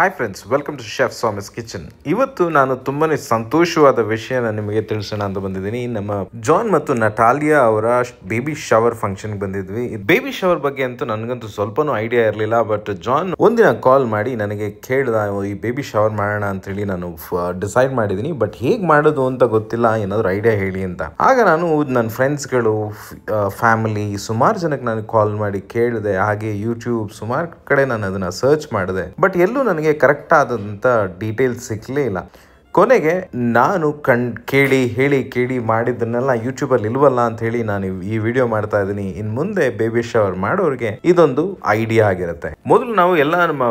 Hi friends, welcome to chef Swamy's kitchen. ಇವತ್ತು ನಾನು ತುಂಬಾನೇ ಸಂತೋಷವಾದ ವಿಷಯನ ನಿಮಗೆ ತಿಳಿಸೋಣ ಅಂತ ಬಂದಿದ್ದೀನಿ. ನಮ್ಮ ಜಾನ್ ಮತ್ತು ನಟಾಲಿಯಾ ಅವರ ಬೇಬಿ ಶವರ್ ಫಂಕ್ಷನ್ ಬಂದಿದ್ವಿ. ಬೇಬಿ ಶವರ್ ಬಗ್ಗೆ ಅಂತೂ ನನಗಂತೂ ಸ್ವಲ್ಪನೂ ಐಡಿಯಾ ಇರಲಿಲ್ಲ. ಬಟ್ ಜಾನ್ ಒಂದಿನ ಕಾಲ್ ಮಾಡಿ ನನಗೆ ಕೇಳ್ದ, ಈ ಬೇಬಿ ಶವರ್ ಮಾಡೋಣ ಅಂತ ಹೇಳಿ ನಾನು ಡಿಸೈಡ್ ಮಾಡಿದ್ದೀನಿ. ಬಟ್ ಹೇಗೆ ಮಾಡೋದು ಅಂತ ಗೊತ್ತಿಲ್ಲ, ಏನಾದರೂ ಐಡಿಯಾ ಹೇಳಿ ಅಂತ. ಆಗ ನಾನು ನನ್ನ ಫ್ರೆಂಡ್ಸ್ಗಳು, ಫ್ಯಾಮಿಲಿ, ಸುಮಾರು ಜನಕ್ಕೆ ನಾನು ಕಾಲ್ ಮಾಡಿ ಕೇಳಿದೆ. ಹಾಗೆ ಯೂಟ್ಯೂಬ್ ಸುಮಾರು ಕಡೆ ನಾನು ಅದನ್ನ ಸರ್ಚ್ ಮಾಡಿದೆ. ಬಟ್ ಎಲ್ಲೂ ನನಗೆ ಕರೆಕ್ಟ್ ಆದಂಥ ಡೀಟೇಲ್ಸ್ ಸಿಕ್ಕಲೇ ಇಲ್ಲ. ಕೊನೆಗೆ ನಾನು ಕೇಳಿ ಮಾಡಿದ್ದನ್ನೆಲ್ಲ ಯೂಟ್ಯೂಬಲ್ಲಿ ಇಲ್ವಲ್ಲ ಅಂತ ಹೇಳಿ ನಾನು ಈ ವಿಡಿಯೋ ಮಾಡ್ತಾ ಇದ್ದೀನಿ. ಇನ್ನು ಮುಂದೆ ಬೇಬಿ ಶವರ್ ಮಾಡೋರಿಗೆ ಇದೊಂದು ಐಡಿಯಾ ಆಗಿರುತ್ತೆ. ಮೊದಲು ನಾವು ಎಲ್ಲ ನಮ್ಮ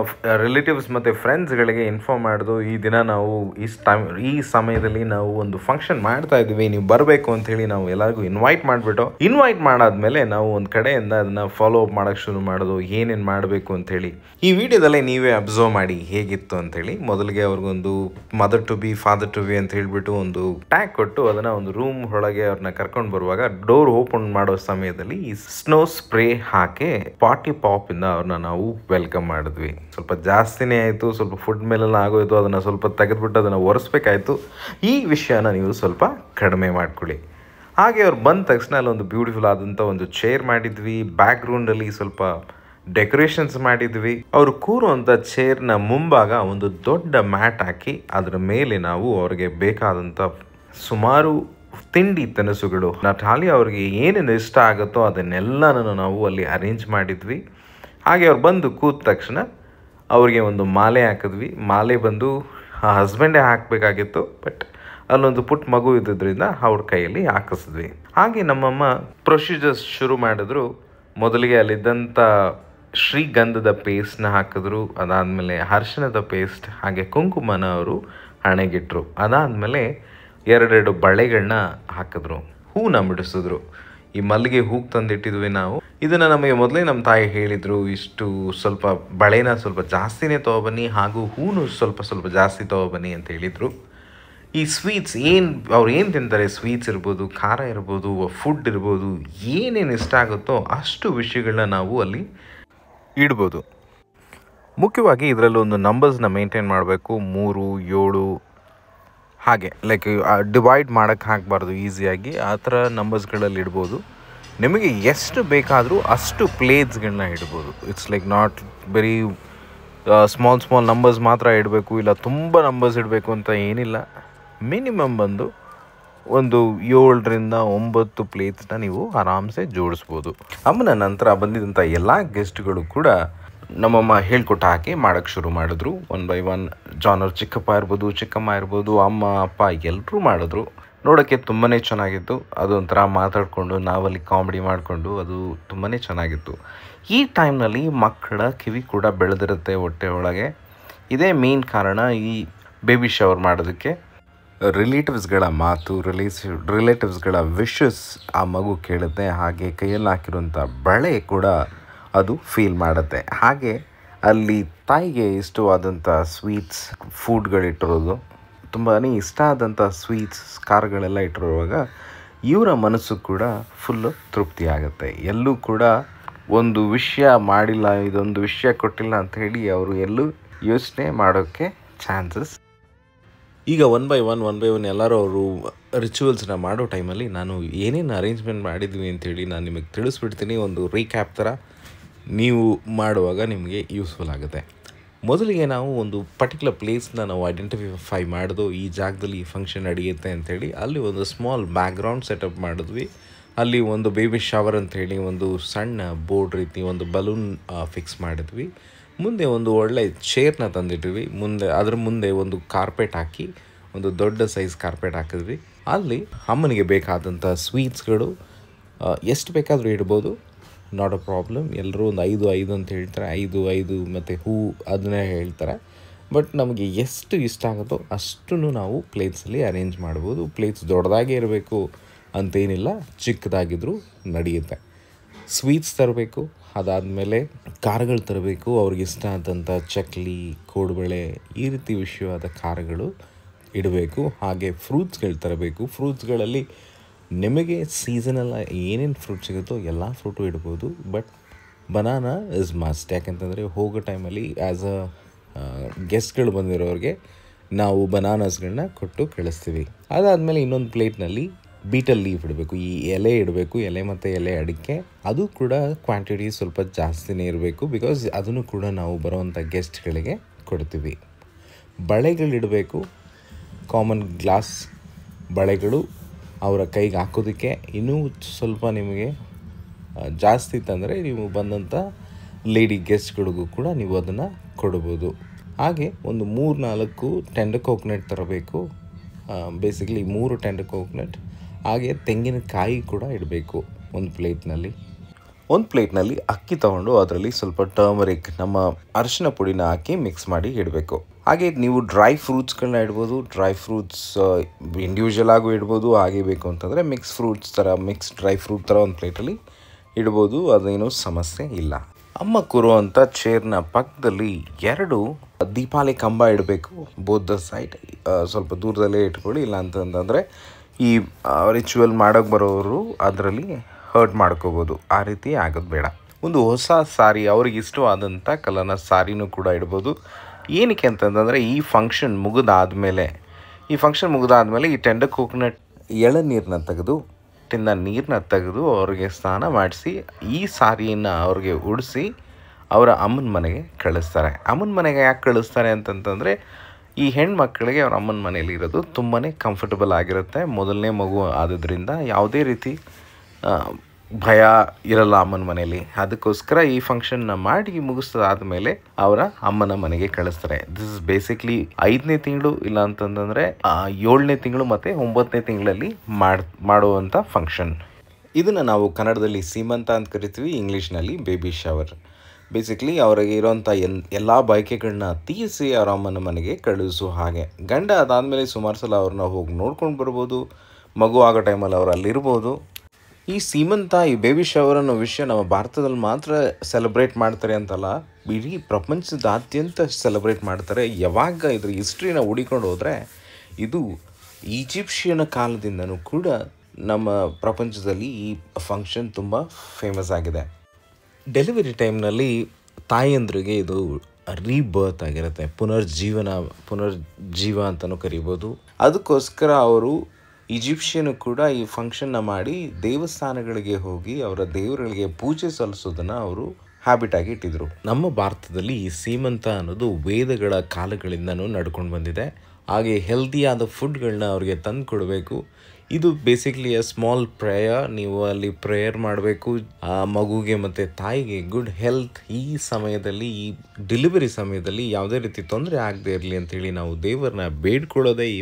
ರಿಲೇಟಿವ್ಸ್ ಮತ್ತು ಫ್ರೆಂಡ್ಸ್ಗಳಿಗೆ ಇನ್ಫಾರ್ಮ್ ಮಾಡೋದು, ಈ ದಿನ ನಾವು ಈ ಸಮಯದಲ್ಲಿ ನಾವು ಒಂದು ಫಂಕ್ಷನ್ ಮಾಡ್ತಾ ಇದ್ದೀವಿ, ನೀವು ಬರಬೇಕು ಅಂತ ಹೇಳಿ ನಾವು ಎಲ್ಲರಿಗೂ ಇನ್ವೈಟ್ ಮಾಡಾದ್ಮೇಲೆ ನಾವು ಒಂದು ಕಡೆಯಿಂದ ಅದನ್ನ ಫಾಲೋ ಅಪ್ ಮಾಡೋಕ್ಕೆ ಶುರು ಮಾಡೋದು, ಏನೇನು ಮಾಡಬೇಕು ಅಂತ ಹೇಳಿ. ಈ ವಿಡಿಯೋದಲ್ಲೇ ನೀವೇ ಅಬ್ಸರ್ವ್ ಮಾಡಿ ಹೇಗಿತ್ತು ಅಂತೇಳಿ. ಮೊದಲಿಗೆ ಅವ್ರಿಗೊಂದು mother to be, father to be ಅಂತ ಹೇಳ್ಬಿಟ್ಟು ಒಂದು ಟ್ಯಾಗ್ ಕೊಟ್ಟು ಅದನ್ನ ಒಂದು ರೂಮ್ ಒಳಗೆ ಅವ್ರನ್ನ ಕರ್ಕೊಂಡು ಬರುವಾಗ ಡೋರ್ ಓಪನ್ ಮಾಡೋ ಸಮಯದಲ್ಲಿ ಈ ಸ್ನೋ ಸ್ಪ್ರೇ ಹಾಕಿ ಪಾರ್ಟಿ ಪಾಪ್ ಇಂದ ಅವ್ರನ್ನ ನಾವು ವೆಲ್ಕಮ್ ಮಾಡಿದ್ವಿ. ಸ್ವಲ್ಪ ಜಾಸ್ತಿನೇ ಆಯಿತು, ಸ್ವಲ್ಪ ಫುಡ್ ಮೇಲೆಲ್ಲ ಆಗೋಯ್ತು. ಅದನ್ನ ಸ್ವಲ್ಪ ತೆಗೆದ್ಬಿಟ್ಟು ಅದನ್ನ ಒರೆಸ್ಬೇಕಾಯ್ತು. ಈ ವಿಷಯನ ನೀವು ಸ್ವಲ್ಪ ಕಡಿಮೆ ಮಾಡ್ಕೊಳ್ಳಿ. ಹಾಗೆ ಅವ್ರು ಬಂದ ತಕ್ಷಣ ಅಲ್ಲೊಂದು ಬ್ಯೂಟಿಫುಲ್ ಆದಂಥ ಒಂದು ಚೇರ್ ಮಾಡಿದ್ವಿ. ಬ್ಯಾಕ್ ಗ್ರೌಂಡಲ್ಲಿ ಸ್ವಲ್ಪ ಡೆಕೋರೇಷನ್ಸ್ ಮಾಡಿದ್ವಿ. ಅವರು ಕೂರುವಂಥ ಚೇರ್ನ ಮುಂಭಾಗ ಒಂದು ದೊಡ್ಡ ಮ್ಯಾಟ್ ಹಾಕಿ ಅದರ ಮೇಲೆ ನಾವು ಅವ್ರಿಗೆ ಬೇಕಾದಂಥ ಸುಮಾರು ತಿಂಡಿ ತಿನಿಸುಗಳು, ನಟಾಲಿಯಾ ಅವ್ರಿಗೆ ಏನೇನು ಇಷ್ಟ ಆಗುತ್ತೋ ಅದನ್ನೆಲ್ಲನೂ ನಾವು ಅಲ್ಲಿ ಅರೇಂಜ್ ಮಾಡಿದ್ವಿ. ಹಾಗೆ ಅವ್ರು ಬಂದು ಕೂತ ತಕ್ಷಣ ಅವ್ರಿಗೆ ಒಂದು ಮಾಲೆ ಹಾಕಿದ್ವಿ. ಮಾಲೆ ಬಂದು ಹಸ್ಬೆಂಡೇ ಹಾಕಬೇಕಾಗಿತ್ತು, ಬಟ್ ಅಲ್ಲೊಂದು ಪುಟ್ಟ ಮಗು ಇದ್ದಿದ್ದರಿಂದ ಅವ್ರ ಕೈಯಲ್ಲಿ ಹಾಕಿಸಿದ್ವಿ. ಹಾಗೆ ನಮ್ಮಮ್ಮ ಪ್ರೊಸೀಜರ್ಸ್ ಶುರು ಮಾಡಿದ್ರು. ಮೊದಲಿಗೆ ಅಲ್ಲಿದ್ದಂಥ ಶ್ರೀಗಂಧದ ಪೇಸ್ಟ್ನ ಹಾಕಿದ್ರು. ಅದಾದಮೇಲೆ ಅರಿಶಿಣದ ಪೇಸ್ಟ್ ಹಾಗೆ ಕುಂಕುಮನ ಅವರು ಹಣೆಗಿಟ್ರು. ಅದಾದಮೇಲೆ 2 ಬಳೆಗಳನ್ನ ಹಾಕಿದ್ರು. ಹೂನ ಬಿಡಿಸಿದ್ರು. ಈ ಮಲ್ಲಿಗೆ ಹೂಗೆ ತಂದಿಟ್ಟಿದ್ವಿ ನಾವು. ಇದನ್ನು ನಮಗೆ ಮೊದಲೇ ನಮ್ಮ ತಾಯಿ ಹೇಳಿದರು, ಇಷ್ಟು ಸ್ವಲ್ಪ ಬಳೆನ ಸ್ವಲ್ಪ ಜಾಸ್ತಿನೇ ತೊಗೊಬನ್ನಿ, ಹಾಗೂ ಹೂನು ಸ್ವಲ್ಪ ಜಾಸ್ತಿ ತೊಗೊಬನ್ನಿ ಅಂತ ಹೇಳಿದರು. ಈ ಸ್ವೀಟ್ಸ್ ಅವ್ರು ಏನು ತಿಂತಾರೆ, ಸ್ವೀಟ್ಸ್ ಇರ್ಬೋದು, ಖಾರ ಇರ್ಬೋದು, ಫುಡ್ ಇರ್ಬೋದು, ಏನೇನು ಇಷ್ಟ ಆಗುತ್ತೋ ಅಷ್ಟು ವಿಷಯಗಳನ್ನ ನಾವು ಅಲ್ಲಿ ಇಡ್ಬೋದು. ಮುಖ್ಯವಾಗಿ ಇದರಲ್ಲಿ ಒಂದು ನಂಬರ್ಸ್ನ ಮೇಂಟೈನ್ ಮಾಡಬೇಕು. 3, 7 ಹಾಗೆ ಲೈಕ್ ಡಿವೈಡ್ ಮಾಡೋಕ್ಕೆ ಹಾಕಬಾರ್ದು ಈಸಿಯಾಗಿ. ಆ ಥರ ನಂಬರ್ಸ್ಗಳಲ್ಲಿ ಇಡ್ಬೋದು. ನಿಮಗೆ ಎಷ್ಟು ಬೇಕಾದರೂ ಅಷ್ಟು ಪ್ಲೇಟ್ಸ್ಗಳನ್ನ ಇಡ್ಬೋದು. It's like not very small numbers ಮಾತ್ರ ಇಡಬೇಕು, ಇಲ್ಲ ತುಂಬ ನಂಬರ್ಸ್ ಇಡಬೇಕು ಅಂತ ಏನಿಲ್ಲ. ಮಿನಿಮಮ್ ಬಂದು ಒಂದು 7ರಿಂದ 9 ಪ್ಲೇಟ್ಸ್ನ ನೀವು ಆರಾಮ್ಸೆ ಜೋಡಿಸ್ಬೋದು. ಅಮ್ಮನ ನಂತರ ಬಂದಿದ್ದಂಥ ಎಲ್ಲ ಗೆಸ್ಟ್ಗಳು ಕೂಡ ನಮ್ಮಮ್ಮ ಹೇಳ್ಕೊಟ್ಟು ಹಾಕಿ ಮಾಡೋಕ್ಕೆ ಶುರು ಮಾಡಿದ್ರು. 1 by 1 ಜಾನ್ ಅವ್ರ ಚಿಕ್ಕಪ್ಪ ಇರ್ಬೋದು, ಚಿಕ್ಕಮ್ಮ ಇರ್ಬೋದು, ಅಮ್ಮ ಅಪ್ಪ ಎಲ್ಲರೂ ಮಾಡಿದ್ರು. ನೋಡೋಕ್ಕೆ ತುಂಬಾ ಚೆನ್ನಾಗಿತ್ತು. ಅದೊಂಥರ ಮಾತಾಡಿಕೊಂಡು ನಾವಲ್ಲಿ ಕಾಮಿಡಿ ಮಾಡಿಕೊಂಡು ಅದು ತುಂಬಾ ಚೆನ್ನಾಗಿತ್ತು. ಈ ಟೈಮ್ನಲ್ಲಿ ಮಕ್ಕಳ ಕಿವಿ ಕೂಡ ಬೆಳೆದಿರುತ್ತೆ ಹೊಟ್ಟೆ ಒಳಗೆ. ಇದೇ ಮೇನ್ ಕಾರಣ ಈ ಬೇಬಿ ಶವರ್ ಮಾಡೋದಕ್ಕೆ. ರಿಲೇಟಿವ್ಸ್ಗಳ ಮಾತು, ರಿಲೇಟಿವ್ಸ್ಗಳ ವಿಶಸ್ ಆ ಮಗು ಕೇಳುತ್ತೆ. ಹಾಗೆ ಕೈಯಲ್ಲಿ ಹಾಕಿರುವಂಥ ಬಳೆ ಕೂಡ ಅದು ಫೀಲ್ ಮಾಡುತ್ತೆ. ಹಾಗೆ ಅಲ್ಲಿ ತಾಯಿಗೆ ಇಷ್ಟವಾದಂಥ ಸ್ವೀಟ್ಸ್, ಫುಡ್ಗಳಿಟ್ಟಿರೋದು, ತುಂಬಾ ಇಷ್ಟ ಆದಂಥ ಸ್ವೀಟ್ಸ್, ಖಾರಗಳೆಲ್ಲ ಇಟ್ಟಿರುವಾಗ ಇವರ ಮನಸ್ಸು ಕೂಡ ಫುಲ್ಲು ತೃಪ್ತಿ ಆಗುತ್ತೆ. ಎಲ್ಲೂ ಕೂಡ ಒಂದು ವಿಷಯ ಮಾಡಿಲ್ಲ, ಇದೊಂದು ವಿಷಯ ಕೊಟ್ಟಿಲ್ಲ ಅಂತ ಹೇಳಿ ಅವರು ಎಲ್ಲೂ ಯೋಚನೆ ಮಾಡೋಕ್ಕೆ ಚಾನ್ಸಸ್. ಈಗ 1 by 1 ಎಲ್ಲರೂ ಅವರು ರಿಚುವಲ್ಸ್ನ ಮಾಡೋ ಟೈಮಲ್ಲಿ ನಾನು ಏನೇನು ಅರೇಂಜ್ಮೆಂಟ್ ಮಾಡಿದ್ವಿ ಅಂಥೇಳಿ ನಾನು ನಿಮಗೆ ತಿಳಿಸ್ಬಿಡ್ತೀನಿ. ಒಂದು ರೀಕ್ಯಾಪ್ ಥರ ನೀವು ಮಾಡುವಾಗ ನಿಮಗೆ ಯೂಸ್ಫುಲ್ ಆಗುತ್ತೆ. ಮೊದಲಿಗೆ ನಾವು ಒಂದು ಪರ್ಟಿಕ್ಯುಲರ್ ಪ್ಲೇಸ್ನ ನಾವು ಐಡೆಂಟಿಫೈ ಮಾಡಿದ್ವು. ಈ ಜಾಗದಲ್ಲಿ ಈ ಫಂಕ್ಷನ್ ನಡೆಯುತ್ತೆ ಅಂಥೇಳಿ ಅಲ್ಲಿ ಒಂದು ಸ್ಮಾಲ್ ಬ್ಯಾಕ್ಗ್ರೌಂಡ್ ಸೆಟಪ್ ಮಾಡಿದ್ವಿ. ಅಲ್ಲಿ ಒಂದು ಬೇಬಿ ಶವರ್ ಅಂಥೇಳಿ ಒಂದು ಸಣ್ಣ ಬೋರ್ಡ್ ರೀತಿ ಒಂದು ಬಲೂನ್ ಫಿಕ್ಸ್ ಮಾಡಿದ್ವಿ. ಮುಂದೆ ಒಂದು ಒಳ್ಳೆ ಚೇರ್ನ ತಂದಿಟ್ವಿ. ಅದ್ರ ಮುಂದೆ ಒಂದು ಕಾರ್ಪೆಟ್ ಹಾಕಿ, ಒಂದು ದೊಡ್ಡ ಸೈಜ್ ಕಾರ್ಪೆಟ್ ಹಾಕಿದ್ವಿ. ಅಲ್ಲಿ ಅಮ್ಮನಿಗೆ ಬೇಕಾದಂಥ ಸ್ವೀಟ್ಸ್ಗಳು ಎಷ್ಟು ಬೇಕಾದರೂ ಇಡ್ಬೋದು, ನಾಟ್ ಅ ಪ್ರಾಬ್ಲಮ್. ಎಲ್ಲರೂ ಒಂದು 5 ಅಂತ ಹೇಳ್ತಾರೆ. 5 ಮತ್ತು ಹೂ ಅದನ್ನೇ ಹೇಳ್ತಾರೆ. ಬಟ್ ನಮಗೆ ಎಷ್ಟು ಇಷ್ಟ ಆಗುತ್ತೋ ಅಷ್ಟನ್ನು ನಾವು ಪ್ಲೇಟ್ಸಲ್ಲಿ ಅರೇಂಜ್ ಮಾಡ್ಬೋದು. ಪ್ಲೇಟ್ಸ್ ದೊಡ್ಡದಾಗೇ ಇರಬೇಕು ಅಂತೇನಿಲ್ಲ, ಚಿಕ್ಕದಾಗಿದ್ರೂ ನಡೆಯುತ್ತೆ. ಸ್ವೀಟ್ಸ್ ತರಬೇಕು, ಅದಾದಮೇಲೆ ಖಾರಗಳು ತರಬೇಕು. ಅವ್ರಿಗೆ ಇಷ್ಟ ಆದಂಥ ಚಕ್ಲಿ, ಕೋಡುಬಳೆ, ಈ ರೀತಿ ವಿಷಯವಾದ ಖಾರಗಳು ಇಡಬೇಕು. ಹಾಗೆ ಫ್ರೂಟ್ಸ್ಗಳು ತರಬೇಕು. ಫ್ರೂಟ್ಸ್ಗಳಲ್ಲಿ ನಿಮಗೆ ಸೀಸನಲ್ ಏನೇನು ಫ್ರೂಟ್ ಸಿಗುತ್ತೋ ಎಲ್ಲ ಫ್ರೂಟು ಇಡ್ಬೋದು. But banana is must. ಯಾಕೆಂತಂದರೆ ಹೋಗೋ ಟೈಮಲ್ಲಿ ಆ್ಯಸ್ ಅ ಗೆಸ್ಟ್ಗಳು ಬಂದಿರೋರಿಗೆ ನಾವು ಬನಾನಾಸ್ಗಳನ್ನ ಕೊಟ್ಟು ಕಳಿಸ್ತೀವಿ. ಅದಾದಮೇಲೆ ಇನ್ನೊಂದು ಪ್ಲೇಟ್ನಲ್ಲಿ ಬೀಟಲ್ ಲೀಫ್ ಇಡಬೇಕು. ಈ ಎಲೆ ಇಡಬೇಕು, ಎಲೆ ಮತ್ತು ಎಲೆ ಅಡಿಕೆ. ಅದು ಕೂಡ ಕ್ವಾಂಟಿಟಿ ಸ್ವಲ್ಪ ಜಾಸ್ತಿನೇ ಇರಬೇಕು, ಬಿಕಾಸ್ ಅದನ್ನು ಕೂಡ ನಾವು ಬರುವಂಥ ಗೆಸ್ಟ್ಗಳಿಗೆ ಕೊಡ್ತೀವಿ. ಬಳೆಗಳಿಡಬೇಕು, ಕಾಮನ್ ಗ್ಲಾಸ್ ಬಳೆಗಳು ಅವರ ಕೈಗೆ ಹಾಕೋದಕ್ಕೆ. ಇನ್ನೂ ಸ್ವಲ್ಪ ನಿಮಗೆ ಜಾಸ್ತಿ ತಂದರೆ ನೀವು ಬಂದಂಥ ಲೇಡಿ ಗೆಸ್ಟ್ಗಳಿಗೂ ಕೂಡ ನೀವು ಅದನ್ನು ಕೊಡ್ಬೋದು. ಹಾಗೆ ಒಂದು 3-4 ಟೆಂಡರ್ ಕೋಕೋನಟ್ ತರಬೇಕು. Basically 3 tender coconut. ಹಾಗೆ ತೆಂಗಿನಕಾಯಿ ಕೂಡ ಇಡಬೇಕು ಒಂದು ಪ್ಲೇಟ್ನಲ್ಲಿ ಅಕ್ಕಿ ತೊಗೊಂಡು ಅದರಲ್ಲಿ ಸ್ವಲ್ಪ ಟರ್ಮರಿಕ್, ನಮ್ಮ ಅರಿಶಿನ ಪುಡಿನ ಹಾಕಿ ಮಿಕ್ಸ್ ಮಾಡಿ ಇಡಬೇಕು. ಹಾಗೆ ನೀವು ಡ್ರೈ ಫ್ರೂಟ್ಸ್ಗಳನ್ನ ಇಡ್ಬೋದು. ಡ್ರೈ ಫ್ರೂಟ್ಸ್ ಇಂಡಿವಿಜುವಲ್ ಆಗೂ ಇಡ್ಬೋದು. ಹಾಗೆ ಬೇಕು ಅಂತಂದರೆ ಮಿಕ್ಸ್ ಡ್ರೈ ಫ್ರೂಟ್ ಥರ ಒಂದು ಪ್ಲೇಟಲ್ಲಿ ಇಡ್ಬೋದು. ಅದೇನೂ ಸಮಸ್ಯೆ ಇಲ್ಲ. ಅಮ್ಮ ಕೂರುವಂಥ ಚೇರ್ನ ಪಕ್ಕದಲ್ಲಿ 2 ದೀಪಾವಳಿ ಕಂಬ ಇಡಬೇಕು. ಬೋತ್ ದ ಸೈಡ್ ಸ್ವಲ್ಪ ದೂರದಲ್ಲೇ ಇಟ್ಕೊಳ್ಳಿ. ಇಲ್ಲ ಅಂತಂದರೆ ಈ ರಿಚುವಲ್ ಮಾಡೋಕ್ಕೆ ಬರೋರು ಅದರಲ್ಲಿ ಹರ್ಟ್ ಮಾಡ್ಕೋಬೋದು. ಆ ರೀತಿ ಆಗೋದು ಬೇಡ. ಒಂದು ಹೊಸ ಸಾರಿ, ಅವ್ರಿಗೆ ಇಷ್ಟವಾದಂಥ ಕಲರ್ನ ಸಾರಿನೂ ಕೂಡ ಇಡ್ಬೋದು. ಏನಕ್ಕೆ ಅಂತಂದರೆ ಈ ಫಂಕ್ಷನ್ ಮುಗಿದಾದ್ಮೇಲೆ ಈ ಟೆಂಡರ್ ಕೋಕೋನಟ್ ಎಳನೀರನ್ನ ತೆಗೆದು ನೀರನ್ನ ತೆಗೆದು ಅವ್ರಿಗೆ ಸ್ನಾನ ಮಾಡಿಸಿ ಈ ಸಾರಿಯನ್ನು ಅವ್ರಿಗೆ ಉಡಿಸಿ ಅವರ ಅಮ್ಮನ ಮನೆಗೆ ಕಳಿಸ್ತಾರೆ. ಅಮ್ಮನ ಮನೆಗೆ ಯಾಕೆ ಕಳಿಸ್ತಾರೆ ಅಂತಂತಂದರೆ ಈ ಹೆಣ್ಮಕ್ಳಿಗೆ ಅವ್ರ ಅಮ್ಮನ ಮನೇಲಿ ಇರೋದು ತುಂಬಾ ಕಂಫರ್ಟಬಲ್ ಆಗಿರುತ್ತೆ. ಮೊದಲನೇ ಮಗು ಆದದ್ರಿಂದ ಯಾವುದೇ ರೀತಿ ಭಯ ಇರಲ್ಲ ಅಮ್ಮನ ಮನೇಲಿ. ಅದಕ್ಕೋಸ್ಕರ ಈ ಫಂಕ್ಷನ್ನ ಮಾಡಿ ಮುಗಿಸಾದ್ಮೇಲೆ ಅವರ ಅಮ್ಮನ ಮನೆಗೆ ಕಳಿಸ್ತಾರೆ. ದಿಸ್ ಇಸ್ ಬೇಸಿಕ್ಲಿ 5ನೇ ತಿಂಗಳು, ಇಲ್ಲ ಅಂತಂದರೆ 7ನೇ ತಿಂಗಳು ಮತ್ತು 9ನೇ ತಿಂಗಳಲ್ಲಿ ಮಾಡುವಂಥ ಫಂಕ್ಷನ್. ಇದನ್ನು ನಾವು ಕನ್ನಡದಲ್ಲಿ ಸೀಮಂತ ಅಂತ ಕರಿತೀವಿ, ಇಂಗ್ಲೀಷ್ನಲ್ಲಿ ಬೇಬಿ ಶವರ್. ಬೇಸಿಕ್ಲಿ ಅವರಿಗೆ ಇರೋಂಥ ಎಲ್ಲ ಬಯಕೆಗಳನ್ನ ತೀರಿಸಿ ಅವರ ಅಮ್ಮನ ಮನೆಗೆ ಕಳುಹಿಸೋ ಹಾಗೆ. ಗಂಡ ಅದಾದಮೇಲೆ ಸುಮಾರು ಸಲ ಅವ್ರನ್ನ ಹೋಗಿ ನೋಡ್ಕೊಂಡು ಬರ್ಬೋದು. ಮಗು ಆಗೋ ಟೈಮಲ್ಲಿ ಅವರು ಅಲ್ಲಿರ್ಬೋದು. ಈ ಸೀಮಂತ, ಈ ಬೇಬಿ ಶವರ್ ಅನ್ನೋ ವಿಷಯ ನಮ್ಮ ಭಾರತದಲ್ಲಿ ಮಾತ್ರ ಸೆಲೆಬ್ರೇಟ್ ಮಾಡ್ತಾರೆ ಅಂತಲ್ಲ, ಇಡೀ ಪ್ರಪಂಚದಾದ್ಯಂತ ಸೆಲೆಬ್ರೇಟ್ ಮಾಡ್ತಾರೆ. ಯಾವಾಗ ಇದ್ರ ಹಿಸ್ಟ್ರಿನ ಹುಡಿಕೊಂಡು ಹೋದರೆ ಇದು ಈಜಿಪ್ಷಿಯನ್ ಕಾಲದಿಂದನೂ ಕೂಡ ನಮ್ಮ ಪ್ರಪಂಚದಲ್ಲಿ ಈ ಫಂಕ್ಷನ್ ತುಂಬ ಫೇಮಸ್ ಆಗಿದೆ. ಡೆಲಿವರಿ ಟೈಮ್ನಲ್ಲಿ ತಾಯಂದ್ರಿಗೆ ಇದು ರೀಬರ್ತ್ ಆಗಿರುತ್ತೆ, ಪುನರ್ಜೀವ ಅಂತಲೂ ಕರಿಬೋದು. ಅದಕ್ಕೋಸ್ಕರ ಅವರು ಈಜಿಪ್ಷಿಯನು ಕೂಡ ಈ ಫಂಕ್ಷನ್ನ ಮಾಡಿ ದೇವಸ್ಥಾನಗಳಿಗೆ ಹೋಗಿ ಅವರ ದೇವರುಗಳಿಗೆ ಪೂಜೆ ಸಲ್ಲಿಸೋದನ್ನು ಅವರು ಹ್ಯಾಬಿಟ್ ಆಗಿ ಇಟ್ಟಿದ್ರು. ನಮ್ಮ ಭಾರತದಲ್ಲಿ ಈ ಸೀಮಂತ ಅನ್ನೋದು ವೇದಗಳ ಕಾಲಗಳಿಂದನೂ ನಡ್ಕೊಂಡು ಬಂದಿದೆ. ಹಾಗೆ ಹೆಲ್ದಿಯಾದ ಫುಡ್ಗಳನ್ನ ಅವ್ರಿಗೆ ತಂದು ಕೊಡಬೇಕು. ಇದು ಬೇಸಿಕ್ಲಿ ಸ್ಮಾಲ್ ಪ್ರೇಯರ್. ನೀವು ಅಲ್ಲಿ ಪ್ರೇಯರ್ ಮಾಡಬೇಕು ಆ ಮಗುಗೆ ಮತ್ತು ತಾಯಿಗೆ ಗುಡ್ ಹೆಲ್ತ್. ಈ ಸಮಯದಲ್ಲಿ, ಈ ಡೆಲಿವರಿ ಸಮಯದಲ್ಲಿ ಯಾವುದೇ ರೀತಿ ತೊಂದರೆ ಆಗದೆ ಇರಲಿ ಅಂತೇಳಿ ನಾವು ದೇವರನ್ನ ಬೇಡ್ಕೊಳ್ಳೋದೇ ಈ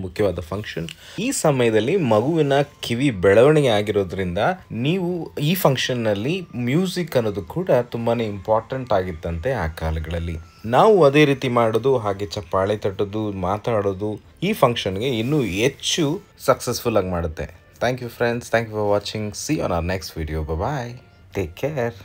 ಮುಖ್ಯವಾದ ಫಂಕ್ಷನ್. ಈ ಸಮಯದಲ್ಲಿ ಮಗುವಿನ ಕಿವಿ ಬೆಳವಣಿಗೆ ಆಗಿರೋದ್ರಿಂದ ನೀವು ಈ ಫಂಕ್ಷನ್ನಲ್ಲಿ ಮ್ಯೂಸಿಕ್ ಅನ್ನೋದು ಕೂಡ ತುಂಬಾ ಇಂಪಾರ್ಟೆಂಟ್ ಆಗಿತ್ತಂತೆ ಆ ಕಾಲಗಳಲ್ಲಿ. ನಾವು ಅದೇ ರೀತಿ ಮಾಡೋದು, ಹಾಗೆ ಚಪ್ಪಾಳೆ ತಟ್ಟೋದು, ಮಾತಾಡೋದು ಈ ಫಂಕ್ಷನ್ಗೆ ಇನ್ನೂ ಹೆಚ್ಚು ಸಕ್ಸಸ್ಫುಲ್ ಆಗಿ ಮಾಡುತ್ತೆ. Thank you friends, thank you for watching. See on our next video. Bye, take care.